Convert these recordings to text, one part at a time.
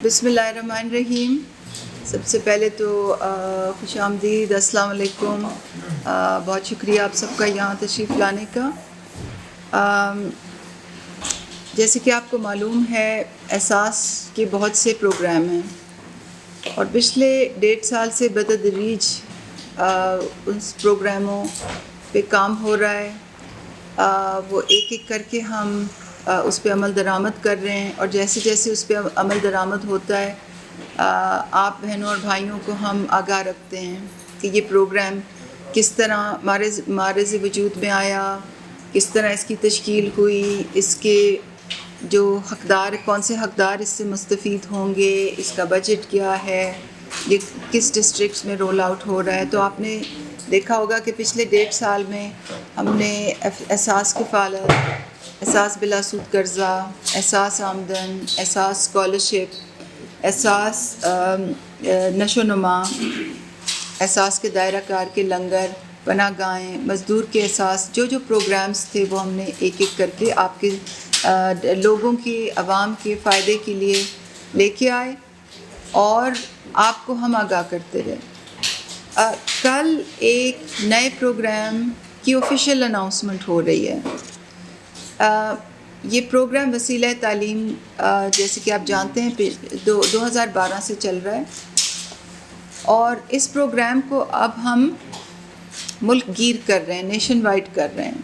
بسم اللہ الرحمن الرحیم. سب سے پہلے تو خوش آمدید، السلام علیکم. بہت شکریہ آپ سب کا یہاں تشریف لانے کا. جیسے کہ آپ کو معلوم ہے، احساس کے بہت سے پروگرام ہیں اور پچھلے 1.5 سال سے بتدریج ان پروگراموں پہ کام ہو رہا ہے. وہ ایک ایک کر کے ہم اس پہ عمل درآمد کر رہے ہیں، اور جیسے جیسے اس پہ عمل درآمد ہوتا ہے آپ بہنوں اور بھائیوں کو ہم آگاہ رکھتے ہیں کہ یہ پروگرام کس طرح معرض وجود میں آیا، کس طرح اس کی تشکیل ہوئی، اس کے جو حقدار، کون سے حقدار اس سے مستفید ہوں گے، اس کا بجٹ کیا ہے، یہ کس ڈسٹرکٹس میں رول آؤٹ ہو رہا ہے. تو آپ نے دیکھا ہوگا کہ پچھلے 1.5 سال میں ہم نے احساس کفالت، احساس بلا سود قرضہ، احساس آمدن، احساس اسکالرشپ، احساس نشو و نما، احساس کے دائرہ کار کے لنگر، پناہ گاہیں، مزدور کے احساس، جو پروگرامز تھے وہ ہم نے ایک ایک کر کے آپ کے لوگوں کے، عوام کے فائدے کے لیے لے کے آئے اور آپ کو ہم آگاہ کرتے رہے. کل ایک نئے پروگرام کی آفیشیل اناؤنسمنٹ ہو رہی ہے. یہ پروگرام وسیلہ تعلیم، جیسے کہ آپ جانتے ہیں 2012 سے چل رہا ہے، اور اس پروگرام کو اب ہم ملک گیر کر رہے ہیں، نیشن وائڈ کر رہے ہیں.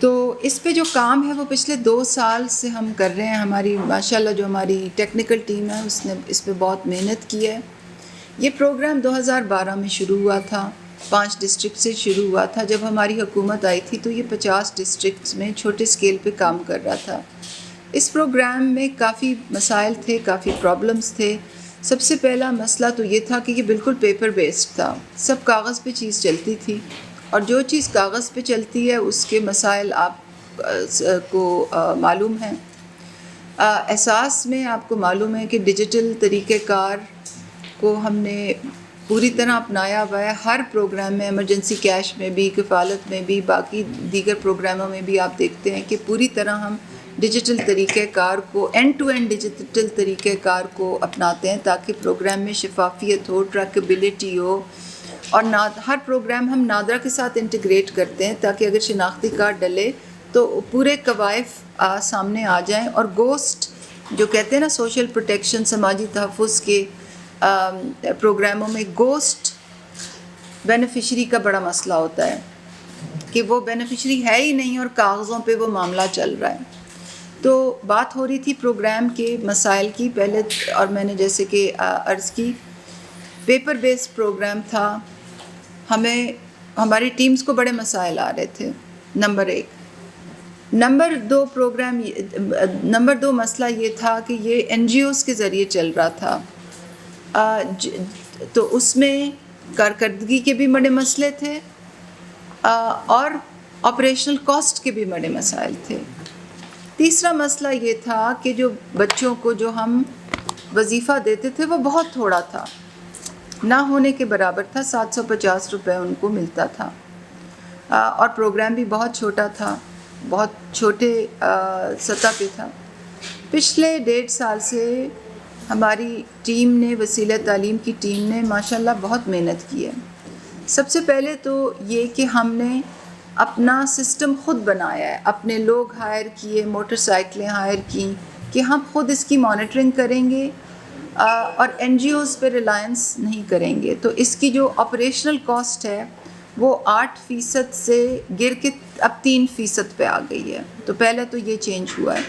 تو اس پہ جو کام ہے وہ پچھلے 2 سال سے ہم کر رہے ہیں. ہماری ماشاءاللہ جو ہماری ٹیکنیکل ٹیم ہے اس نے اس پہ بہت محنت کی ہے. یہ پروگرام 2012 میں شروع ہوا تھا، 5 ڈسٹرکٹ سے شروع ہوا تھا. جب ہماری حکومت آئی تھی تو یہ 50 ڈسٹرکٹس میں چھوٹے اسکیل پہ کام کر رہا تھا. اس پروگرام میں کافی مسائل تھے، کافی پرابلمس تھے. سب سے پہلا مسئلہ تو یہ تھا کہ یہ بالکل پیپر بیسڈ تھا، سب کاغذ پہ چیز چلتی تھی، اور جو چیز کاغذ پہ چلتی ہے اس کے مسائل آپ کو معلوم ہیں. احساس میں آپ کو معلوم ہے کہ ڈیجیٹل طریقہ کار کو ہم نے پوری طرح اپنایا ہوا ہے. ہر پروگرام میں، ایمرجنسی کیش میں بھی، کفالت میں بھی، باقی دیگر پروگراموں میں بھی آپ دیکھتے ہیں کہ پوری طرح ہم ڈیجیٹل طریقہ کار کو، اینڈ ٹو اینڈ ڈیجیٹل طریقہ کار کو اپناتے ہیں تاکہ پروگرام میں شفافیت ہو، ٹریکیبلٹی ہو. اور ہر پروگرام ہم نادرا کے ساتھ انٹیگریٹ کرتے ہیں تاکہ اگر شناختی کارڈ ڈلے تو پورے قوائف سامنے آ جائیں. اور گوسٹ جو کہتے ہیں نا، سوشل پروٹیکشن، سماجی تحفظ کے پروگراموں میں گوسٹ بینیفیشری کا بڑا مسئلہ ہوتا ہے کہ وہ بینیفیشری ہے ہی نہیں اور کاغذوں پہ وہ معاملہ چل رہا ہے. تو بات ہو رہی تھی پروگرام کے مسائل کی پہلے، اور میں نے جیسے کہ عرض کی، پیپر بیسڈ پروگرام تھا. ہماری ٹیمز کو بڑے مسائل آ رہے تھے، نمبر 1. نمبر 2 مسئلہ یہ تھا کہ یہ این جی اوز کے ذریعے چل رہا تھا، تو اس میں کارکردگی کے بھی بڑے مسئلے تھے اور آپریشنل کاسٹ کے بھی بڑے مسائل تھے. تیسرا مسئلہ یہ تھا کہ جو بچوں کو جو ہم وظیفہ دیتے تھے وہ بہت تھوڑا تھا، نہ ہونے کے برابر تھا. 750 روپے ان کو ملتا تھا، اور پروگرام بھی بہت چھوٹا تھا، بہت چھوٹے سطح پہ تھا. پچھلے 1.5 سال سے ہماری ٹیم نے، وسیلہ تعلیم کی ٹیم نے ماشاءاللہ بہت محنت کی ہے. سب سے پہلے تو یہ کہ ہم نے اپنا سسٹم خود بنایا ہے، اپنے لوگ ہائر کیے، موٹر سائیکلیں ہائر کی کہ ہم خود اس کی مانیٹرنگ کریں گے اور این جی اوز پہ ریلائنس نہیں کریں گے. تو اس کی جو آپریشنل کاسٹ ہے وہ 8% سے گر کے اب 3% پہ آ گئی ہے. تو پہلے تو یہ چینج ہوا ہے.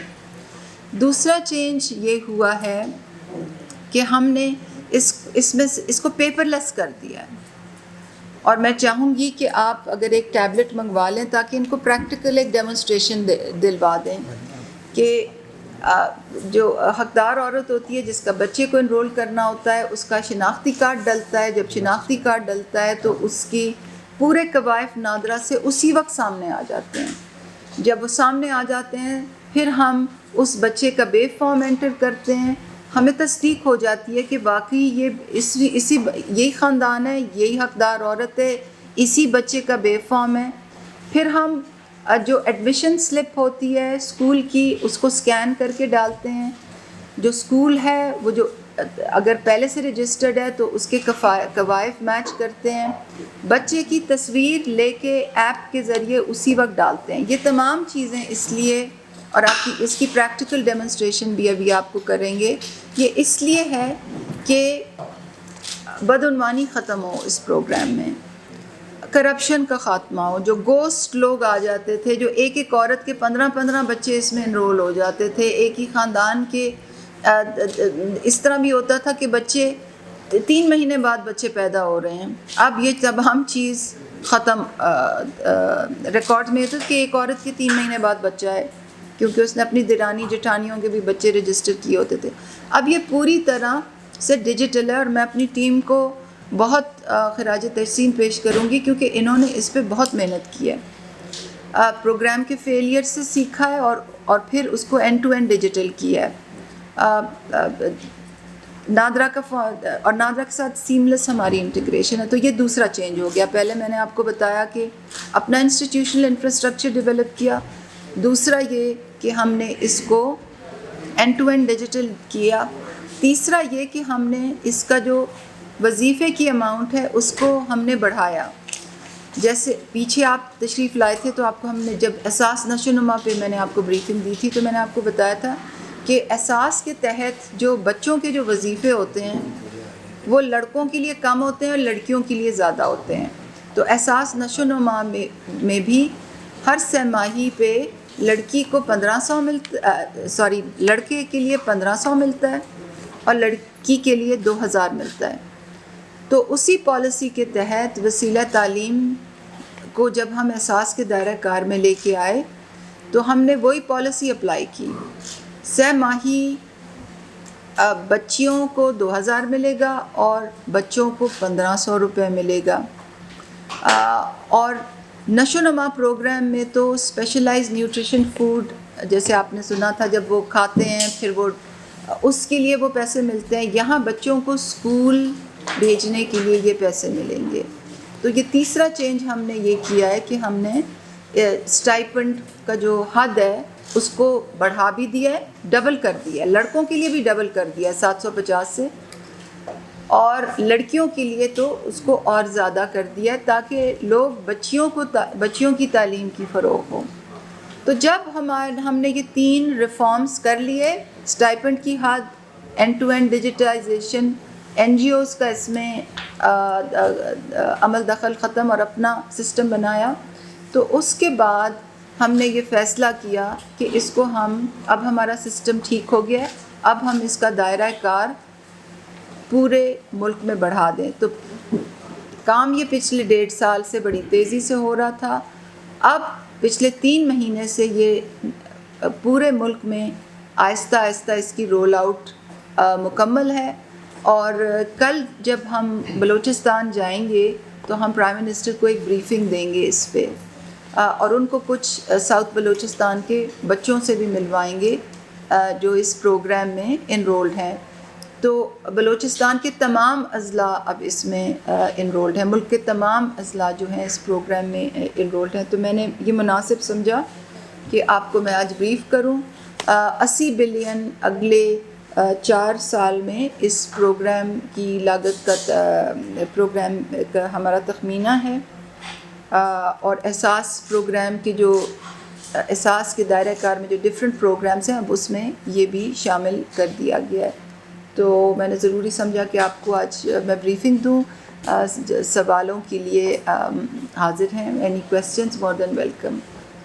دوسرا چینج یہ ہوا ہے کہ ہم نے اس کو پیپر لیس کر دیا ہے. اور میں چاہوں گی کہ آپ اگر ایک ٹیبلٹ منگوا لیں تاکہ ان کو پریکٹیکل ایک ڈیمونسٹریشن دلوا دیں کہ جو حقدار عورت ہوتی ہے جس کا بچے کو انرول کرنا ہوتا ہے، اس کا شناختی کارڈ ڈلتا ہے. جب شناختی کارڈ ڈلتا ہے تو اس کی پورے قوائف نادرا سے اسی وقت سامنے آ جاتے ہیں. جب وہ سامنے آ جاتے ہیں پھر ہم اس بچے کا بے فارم انٹر کرتے ہیں. ہمیں تصدیق ہو جاتی ہے کہ واقعی یہی خاندان ہے، یہی حقدار عورت ہے، اسی بچے کا بے فارم ہے. پھر ہم جو ایڈمیشن سلپ ہوتی ہے اسکول کی، اس کو سکین کر کے ڈالتے ہیں. جو اسکول ہے وہ جو اگر پہلے سے رجسٹرڈ ہے تو اس کے قوائف میچ کرتے ہیں، بچے کی تصویر لے کے ایپ کے ذریعے اسی وقت ڈالتے ہیں. یہ تمام چیزیں اس لیے، اور آپ کی اس کی پریکٹیکل ڈیمونسٹریشن بھی ابھی آپ کو کریں گے، یہ اس لیے ہے کہ بدعنوانی ختم ہو اس پروگرام میں، کرپشن کا خاتمہ ہو. جو گوسٹ لوگ آ جاتے تھے، جو ایک ایک عورت کے 15 بچے اس میں انرول ہو جاتے تھے، ایک ہی خاندان کے اس طرح بھی ہوتا تھا کہ بچے 3 مہینے بعد بچے پیدا ہو رہے ہیں. اب یہ تمام چیز ختم. ریکارڈ میں تو کہ ایک عورت کے 3 مہینے بعد بچہ ہے، کیونکہ اس نے اپنی دیرانی جٹھانیوں کے بھی بچے رجسٹر کیے ہوتے تھے. اب یہ پوری طرح سے ڈیجیٹل ہے، اور میں اپنی ٹیم کو بہت خراج تحسین پیش کروں گی، کیونکہ انہوں نے اس پہ بہت محنت کی ہے. پروگرام کے فیلئر سے سیکھا ہے اور پھر اس کو اینڈ ٹو اینڈ ڈیجیٹل کیا ہے. نادرا اور نادرا کے ساتھ سیملیس ہماری انٹیگریشن ہے. تو یہ دوسرا چینج ہو گیا. پہلے میں نے آپ کو بتایا کہ اپنا انسٹیٹیوشنل انفراسٹرکچر ڈیولپ کیا، دوسرا یہ کہ ہم نے اس کو اینڈ ٹو اینڈ ڈیجیٹل کیا، تیسرا یہ کہ ہم نے اس کا جو وظیفے کی اماؤنٹ ہے اس کو ہم نے بڑھایا. جیسے پیچھے آپ تشریف لائے تھے تو آپ کو ہم نے جب احساس نشو و نما پہ میں نے آپ کو بریفنگ دی تھی تو میں نے آپ کو بتایا تھا کہ احساس کے تحت جو بچوں کے جو وظیفے ہوتے ہیں وہ لڑکوں کے لیے کم ہوتے ہیں اور لڑکیوں کے لیے زیادہ ہوتے ہیں. تو احساس نشو و نما میں بھی ہر سہ ماہی پہ لڑکی کو 1500 ملتا، لڑکے کے لیے 1500 ملتا ہے اور لڑکی کے لیے 2000 ملتا ہے. تو اسی پالیسی کے تحت وسیلہ تعلیم کو جب ہم احساس کے دائرہ کار میں لے کے آئے تو ہم نے وہی پالیسی اپلائی کی. سہ ماہی بچیوں کو 2000 ملے گا اور بچوں کو 1500 روپے ملے گا. اور نشو و نما پروگرام میں تو اسپیشلائز نیوٹریشن فوڈ جیسے آپ نے سنا تھا، جب وہ کھاتے ہیں پھر وہ اس کے لیے وہ پیسے ملتے ہیں. یہاں بچوں کو اسکول بھیجنے کے لیے یہ پیسے ملیں گے. تو یہ تیسرا چینج ہم نے یہ کیا ہے کہ ہم نے اسٹائپنڈ کا جو حد ہے اس کو بڑھا بھی دیا ہے، ڈبل کر دیا ہے. لڑکوں کے لیے بھی ڈبل کر دیا ہے 750 سے، اور لڑکیوں کے لیے تو اس کو اور زیادہ کر دیا ہے تاکہ لوگ بچیوں کی تعلیم کی فروغ ہو. تو جب ہم نے یہ 3 ریفارمز کر لیے، اسٹائپنڈ کی حد، end to end digitization, N G Os کا اس میں عمل دخل ختم اور اپنا سسٹم بنایا، تو اس کے بعد ہم نے یہ فیصلہ کیا کہ اس کو اب ہمارا سسٹم ٹھیک ہو گیا ہے، اب ہم اس کا دائرہ کار پورے ملک میں بڑھا دیں. تو کام یہ پچھلے 1.5 سال سے بڑی تیزی سے ہو رہا تھا. اب پچھلے 3 مہینے سے یہ پورے ملک میں آہستہ آہستہ اس کی رول آؤٹ مکمل ہے. اور کل جب ہم بلوچستان جائیں گے تو ہم پرائم منسٹر کو ایک بریفنگ دیں گے اس پہ، اور ان کو کچھ ساؤتھ بلوچستان کے بچوں سے بھی ملوائیں گے جو اس پروگرام میں انرولڈ ہیں. تو بلوچستان کے تمام اضلاع اب اس میں انرولڈ ہیں، ملک کے تمام اضلاع جو ہیں اس پروگرام میں انرولڈ ہیں. تو میں نے یہ مناسب سمجھا کہ آپ کو میں آج بریف کروں. 80 بلین اگلے 4 سال میں اس پروگرام کی لاگت پروگرام کا ہمارا تخمینہ ہے. اور احساس پروگرام کے جو احساس کے دائرہ کار میں جو ڈفرینٹ پروگرامز ہیں اب اس میں یہ بھی شامل کر دیا گیا ہے. تو میں نے ضروری سمجھا کہ آپ کو آج میں بریفنگ دوں. سوالوں کے لیے حاضر ہیں. Any questions? More than welcome.